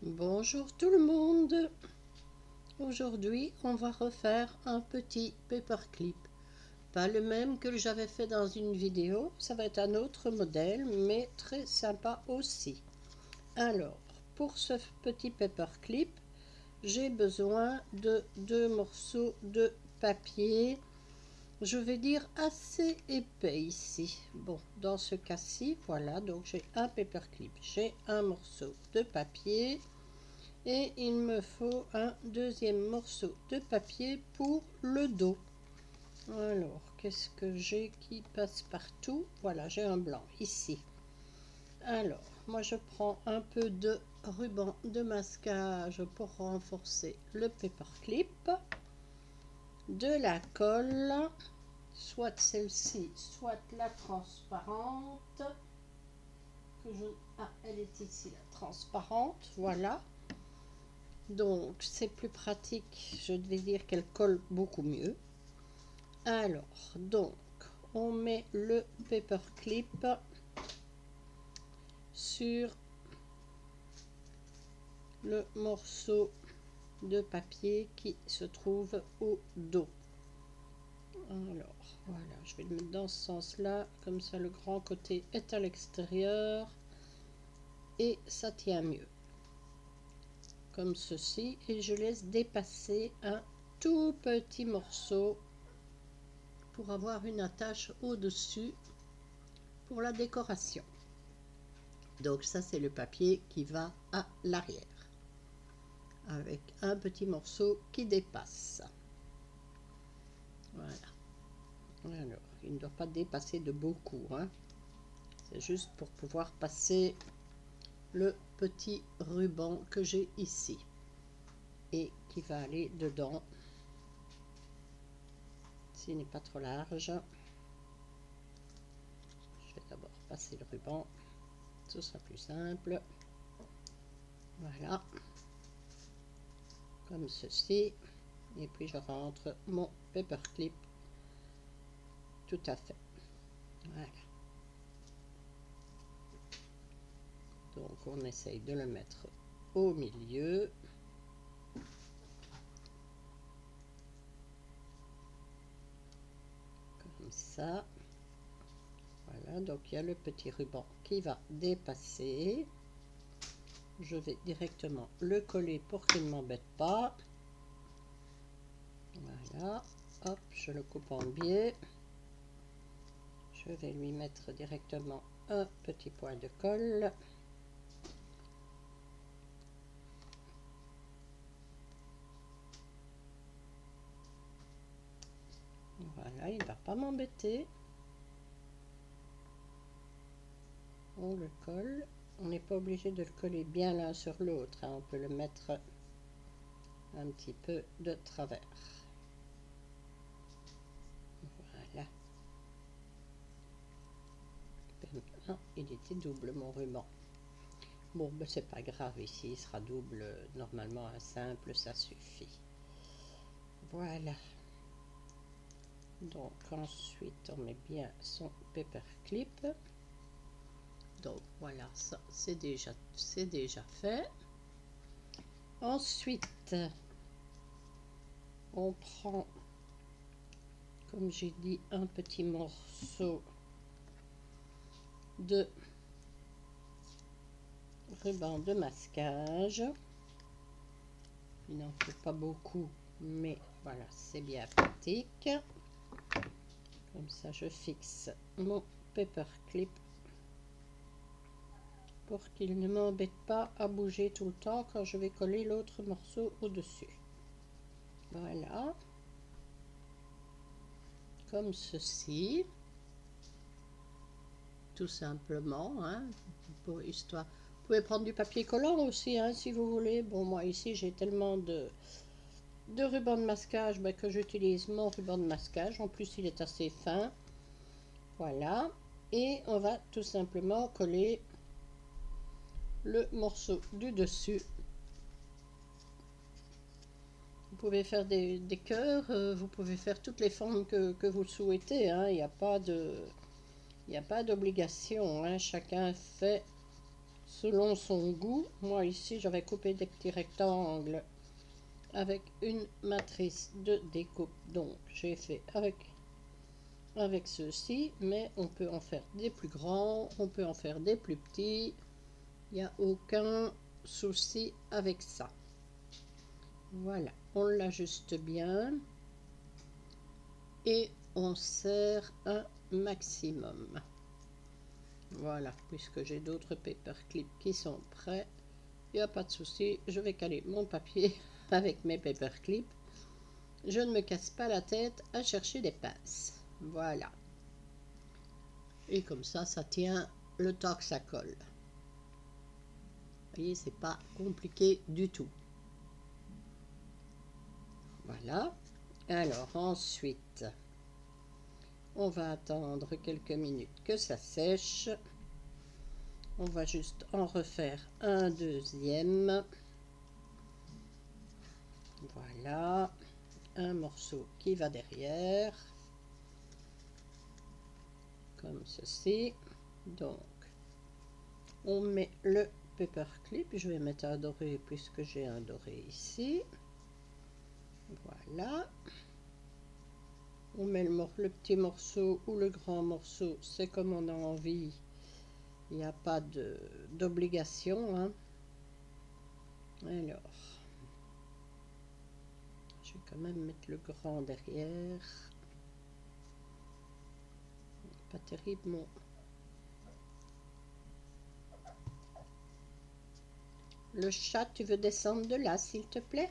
Bonjour tout le monde. Aujourd'hui, on va refaire un petit paperclip. Pas le même que j'avais fait dans une vidéo, ça va être un autre modèle, mais très sympa aussi. Alors, pour ce petit paperclip, j'ai besoin de 2 morceaux de papier. Je vais dire assez épais ici. Bon, dans ce cas-ci, voilà, donc j'ai un paperclip, j'ai un morceau de papier. Et il me faut un deuxième morceau de papier pour le dos. Alors, qu'est-ce que j'ai qui passe partout? Voilà, j'ai un blanc ici. Alors, moi je prends un peu de ruban de masquage pour renforcer le paperclip, de la colle, soit celle-ci, soit la transparente. Elle est ici, la transparente, voilà. Donc c'est plus pratique, je devais dire qu'elle colle beaucoup mieux. Alors, donc, on met le paperclip sur le morceau de papier qui se trouve au dos. Alors, voilà, je vais le mettre dans ce sens-là, comme ça le grand côté est à l'extérieur et ça tient mieux. Comme ceci, et je laisse dépasser un tout petit morceau pour avoir une attache au-dessus pour la décoration. Donc ça c'est le papier qui va à l'arrière avec un petit morceau qui dépasse. Voilà. Alors, il ne doit pas dépasser de beaucoup, hein. C'est juste pour pouvoir passer le petit ruban que j'ai ici et qui va aller dedans. S'il n'est pas trop large, je vais d'abord passer le ruban, ce sera plus simple. Voilà, comme ceci, et puis je rentre mon paperclip tout à fait. Voilà. Donc on essaye de le mettre au milieu. Comme ça. Voilà, donc il y a le petit ruban qui va dépasser. Je vais directement le coller pour qu'il ne m'embête pas. Voilà, hop, je le coupe en biais. Je vais lui mettre directement un petit point de colle. Voilà, il ne va pas m'embêter. On le colle. On n'est pas obligé de le coller bien l'un sur l'autre, hein. On peut le mettre un petit peu de travers. Voilà. Ah, il était double mon ruban. Bon, ben c'est pas grave, ici il sera double, normalement un simple ça suffit. Voilà. Donc ensuite on met bien son paperclip. Donc voilà, ça c'est déjà fait. Ensuite on prend, comme j'ai dit, un petit morceau de ruban de masquage. Il n'en faut pas beaucoup, mais voilà, c'est bien pratique. Comme ça je fixe mon paperclip pour qu'il ne m'embête pas à bouger tout le temps quand je vais coller l'autre morceau au-dessus. Voilà, comme ceci, tout simplement, hein, pour histoire. Vous pouvez prendre du papier collant aussi, hein, si vous voulez. Bon, moi ici j'ai tellement de ruban de masquage que j'utilise mon ruban de masquage. En plus il est assez fin. Voilà, et on va tout simplement coller le morceau du dessus. Vous pouvez faire des cœurs, vous pouvez faire toutes les formes que vous souhaitez, hein. Il n'y a pas d'obligation, hein. Chacun fait selon son goût. Moi ici j'avais coupé des petits rectangles avec une matrice de découpe, donc j'ai fait avec ceci, mais on peut en faire des plus grands, on peut en faire des plus petits, il n'y a aucun souci avec ça. Voilà, on l'ajuste bien et on serre un maximum. Voilà, puisque j'ai d'autres paperclips qui sont prêts, il n'y a pas de souci, je vais caler mon papier avec mes paperclips. Je ne me casse pas la tête à chercher des pinces. Voilà. Et comme ça tient le temps que ça colle. Vous voyez, c'est pas compliqué du tout. Voilà. Alors ensuite, on va attendre quelques minutes que ça sèche. On va juste en refaire un deuxième. Voilà. Un morceau qui va derrière. Comme ceci. Donc, on met le paperclip. Je vais mettre un doré puisque j'ai un doré ici. Voilà. On met le petit morceau ou le grand morceau, c'est comme on a envie. Il n'y a pas d'obligation. Hein. Alors, je vais quand même mettre le grand derrière. Pas terrible, mon. Le chat, tu veux descendre de là, s'il te plaît?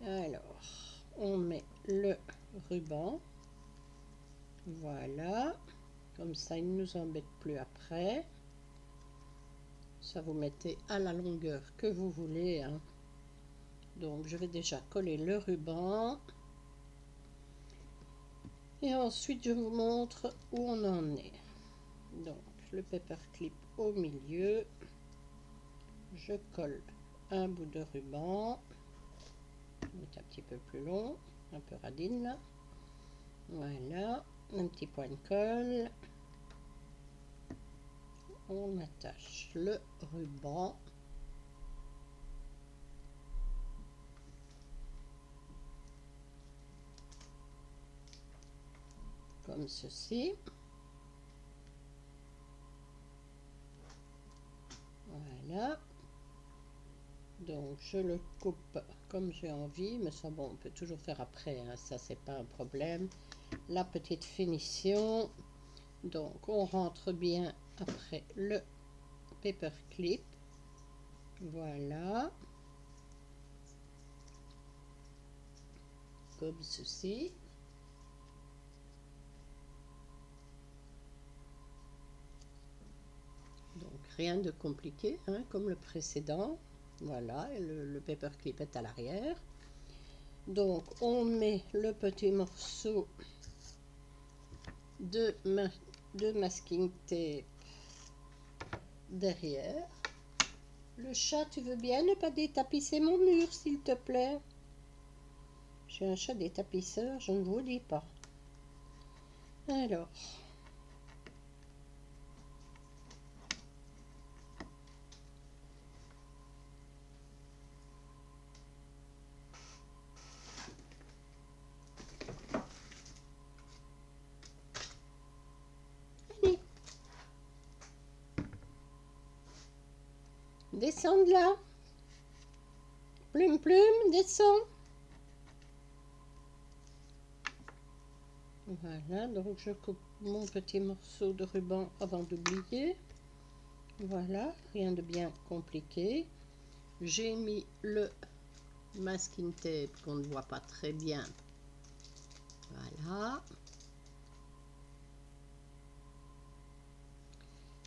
Alors, on met le ruban. Voilà. Comme ça, il ne nous embête plus après. Ça, vous mettez à la longueur que vous voulez. Hein. Donc, je vais déjà coller le ruban. Et ensuite, je vous montre où on en est. Donc, le paperclip au milieu. Je colle un bout de ruban. Un petit peu plus long, un peu radine là. Voilà, un petit point de colle. On attache le ruban. Comme ceci. Voilà. Donc je le coupe comme j'ai envie, mais ça bon, on peut toujours faire après, hein, ça c'est pas un problème. La petite finition. Donc on rentre bien après le paperclip. Voilà. Comme ceci. Donc rien de compliqué, hein, comme le précédent. Voilà, et le paperclip est à l'arrière. Donc on met le petit morceau de masking tape derrière. Le chat, tu veux bien ne pas détapisser mon mur, s'il te plaît? J'ai un chat détapisseur, je ne vous dis pas. Alors, allez, descends de là. Plume, plume, descends. Voilà, donc je coupe mon petit morceau de ruban avant d'oublier. Voilà, rien de bien compliqué. J'ai mis le masking tape qu'on ne voit pas très bien. Voilà.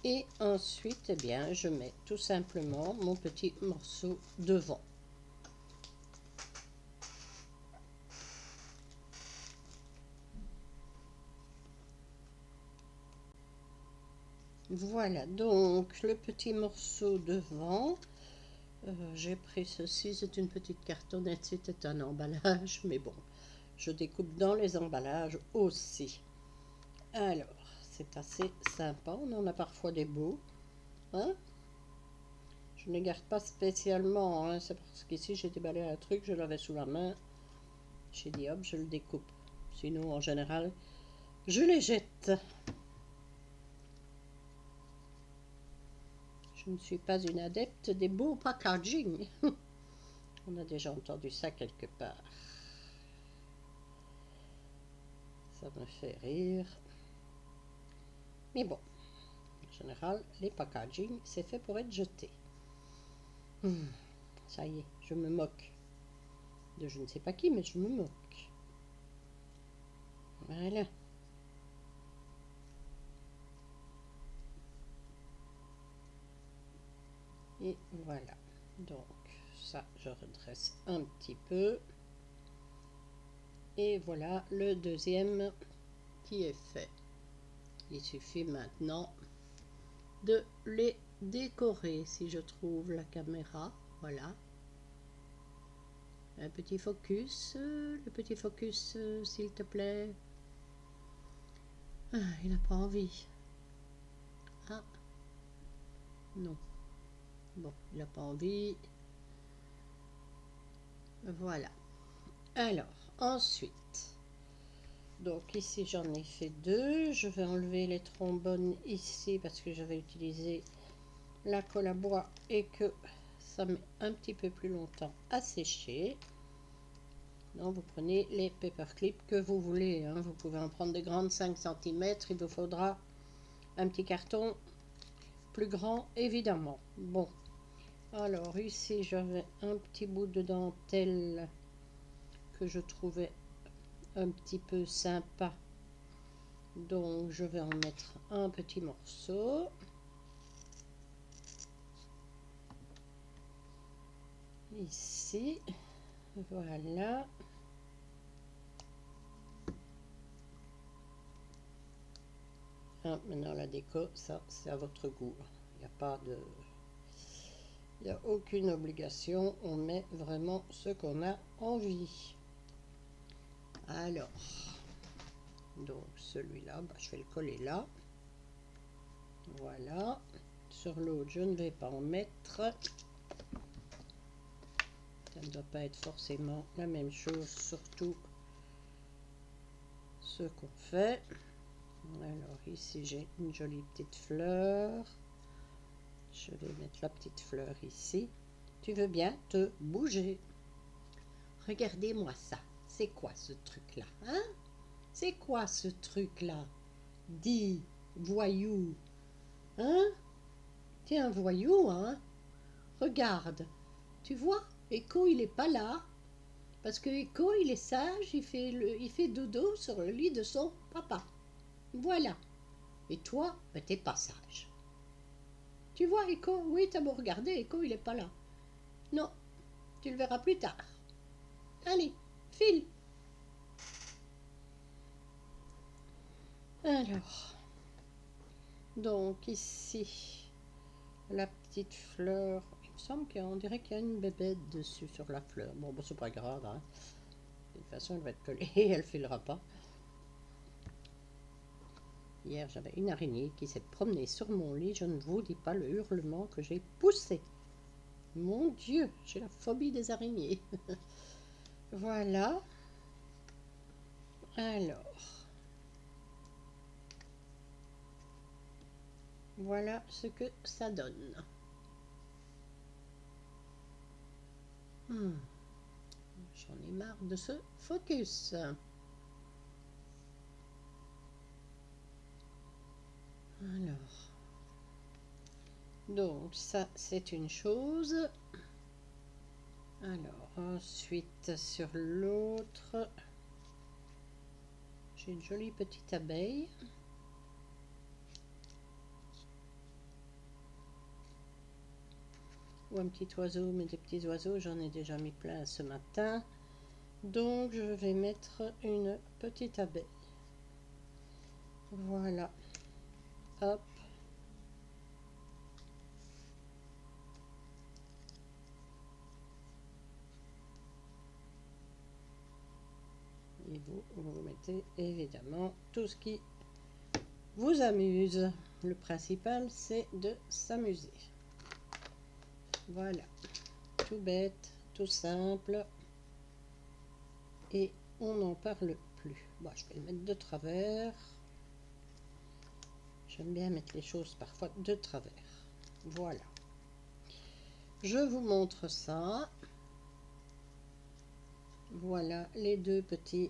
Et ensuite, eh bien, je mets tout simplement mon petit morceau devant. Voilà, donc le petit morceau devant, j'ai pris ceci, c'est une petite cartonnette, c'était un emballage, mais bon, je découpe dans les emballages aussi. Alors, c'est assez sympa. On en a parfois des beaux. Hein? Je ne les garde pas spécialement, hein. C'est parce qu'ici j'ai déballé un truc, je l'avais sous la main. J'ai dit hop, je le découpe. Sinon, en général, je les jette. Je ne suis pas une adepte des beaux packaging. On a déjà entendu ça quelque part. Ça me fait rire. Mais bon, en général, les packaging, c'est fait pour être jeté. Ça y est, je me moque. De je ne sais pas qui, mais je me moque. Voilà. Et voilà. Donc, ça, je redresse un petit peu. Et voilà le deuxième qui est fait. Il suffit maintenant de les décorer. Si je trouve la caméra, voilà. Un petit focus, le petit focus, s'il te plaît. Ah, il n'a pas envie. Ah, non. Bon, il n'a pas envie. Voilà. Alors, ensuite, donc ici j'en ai fait deux. Je vais enlever les trombones ici parce que je vais utiliser la colle à bois et que ça met un petit peu plus longtemps à sécher. Donc vous prenez les paperclips que vous voulez, hein. Vous pouvez en prendre des grandes 5 cm. Il vous faudra un petit carton plus grand évidemment. Bon, alors ici j'avais un petit bout de dentelle que je trouvais un petit peu sympa, donc je vais en mettre un petit morceau. Ici, voilà. Ah, maintenant la déco, ça c'est à votre goût. Il n'y a pas de... Il n'y a aucune obligation, on met vraiment ce qu'on a envie. Alors, donc celui-là, je vais le coller là. Voilà. Sur l'autre, je ne vais pas en mettre. Ça ne doit pas être forcément la même chose, surtout ce qu'on fait. Alors ici, j'ai une jolie petite fleur. Je vais mettre la petite fleur ici. Tu veux bien te bouger? Regardez-moi ça. C'est quoi ce truc-là, hein? C'est quoi ce truc-là? Dis, voyou. Hein? T'es un voyou, hein? Regarde. Tu vois, Echo, il est pas là. Parce que Echo, il est sage, il fait dodo sur le lit de son papa. Voilà. Et toi, ben, t'es pas sage. Tu vois, Echo? Oui, t'as beau regarder, Echo, il est pas là. Non, tu le verras plus tard. Allez, file. Alors, donc ici, la petite fleur. Il me semble qu'on dirait qu'il y a une bébête dessus sur la fleur. Bon, c'est pas grave, hein. De toute façon, elle va être collée et elle filera pas. Hier, j'avais une araignée qui s'est promenée sur mon lit. Je ne vous dis pas le hurlement que j'ai poussé. Mon Dieu, j'ai la phobie des araignées. Voilà. Alors, voilà ce que ça donne. J'en ai marre de ce focus. Alors, donc ça c'est une chose. Alors ensuite sur l'autre, j'ai une jolie petite abeille. Ou un petit oiseau, mais des petits oiseaux j'en ai déjà mis plein ce matin. Donc je vais mettre une petite abeille. Voilà. Hop. Et vous mettez évidemment tout ce qui vous amuse. Le principal, c'est de s'amuser. Voilà, tout bête, tout simple. Et on n'en parle plus. Bon, je vais le mettre de travers. J'aime bien mettre les choses parfois de travers. Voilà. Je vous montre ça. Voilà les deux petits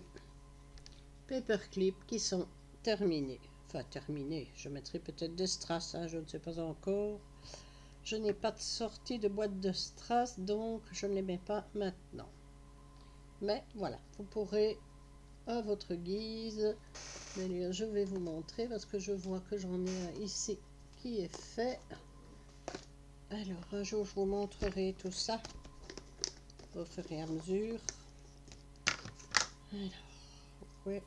paperclips qui sont terminés. Enfin, terminés. Je mettrai peut-être des strass, hein, je ne sais pas encore. Je n'ai pas de sortie de boîte de strass, donc je ne les mets pas maintenant. Mais voilà, vous pourrez à votre guise. Mais je vais vous montrer parce que je vois que j'en ai un ici qui est fait. Alors un jour je vous montrerai tout ça au fur et à mesure. Alors, ouais,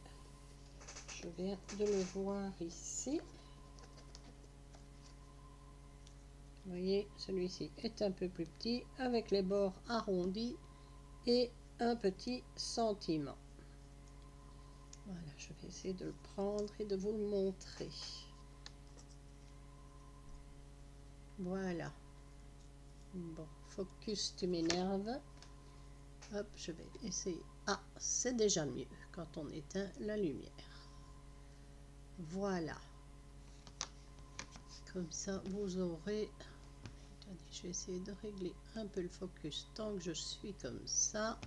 je viens de le voir ici. Vous voyez, celui-ci est un peu plus petit avec les bords arrondis et un petit sentiment. Voilà, je vais essayer de le prendre et de vous le montrer. Voilà. Bon, focus, tu m'énerves. Hop, je vais essayer. Ah, c'est déjà mieux quand on éteint la lumière. Voilà. Comme ça, vous aurez... Attendez, je vais essayer de régler un peu le focus tant que je suis comme ça.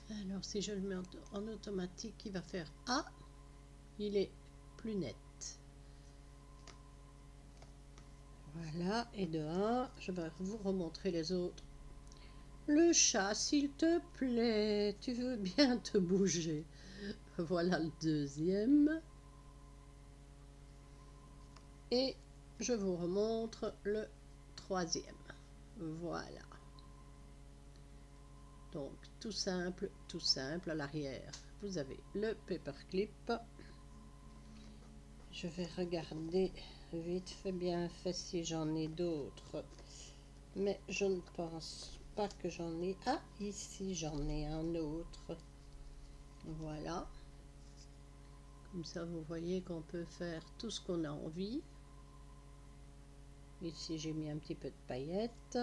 Alors, si je le mets en automatique, il va faire... Ah, il est plus net. Voilà, et de 1, je vais vous remontrer les autres. Le chat, s'il te plaît, tu veux bien te bouger. Voilà le deuxième. Et je vous remontre le troisième. Voilà. Donc, tout simple à l'arrière. Vous avez le paperclip. Je vais regarder vite fait bien fait si j'en ai d'autres. Mais je ne pense pas que j'en ai. Ah, ici j'en ai un autre. Voilà. Comme ça, vous voyez qu'on peut faire tout ce qu'on a envie. Ici, j'ai mis un petit peu de paillettes.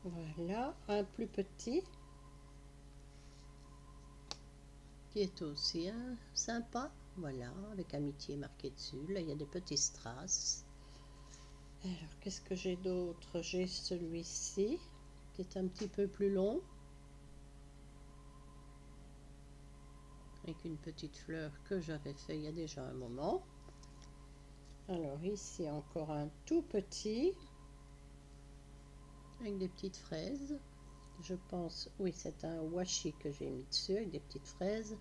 Voilà, un plus petit. Qui est aussi sympa. Voilà, avec amitié marqué dessus. Là, il y a des petits strass. Alors, qu'est-ce que j'ai d'autre? J'ai celui-ci, qui est un petit peu plus long. Avec une petite fleur que j'avais fait il y a déjà un moment. Alors ici encore un tout petit avec des petites fraises. Je pense, oui, c'est un washi que j'ai mis dessus avec des petites fraises.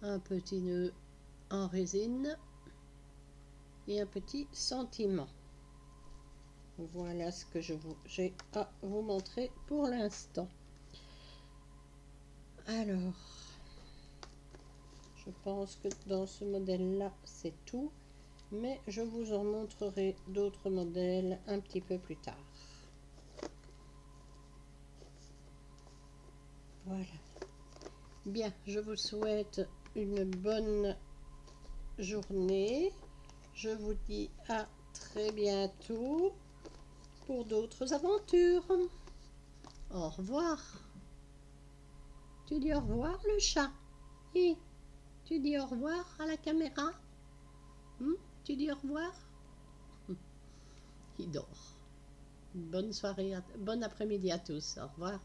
Un petit nœud en résine et un petit sentiment. Voilà ce que j'ai à vous montrer pour l'instant. Alors, je pense que dans ce modèle-là, c'est tout. Mais je vous en montrerai d'autres modèles un petit peu plus tard. Voilà. Bien, je vous souhaite une bonne journée. Je vous dis à très bientôt pour d'autres aventures. Au revoir. Tu dis au revoir le chat? Et tu dis au revoir à la caméra? Tu dis au revoir? Il dort. Bonne soirée, bon après-midi à tous. Au revoir.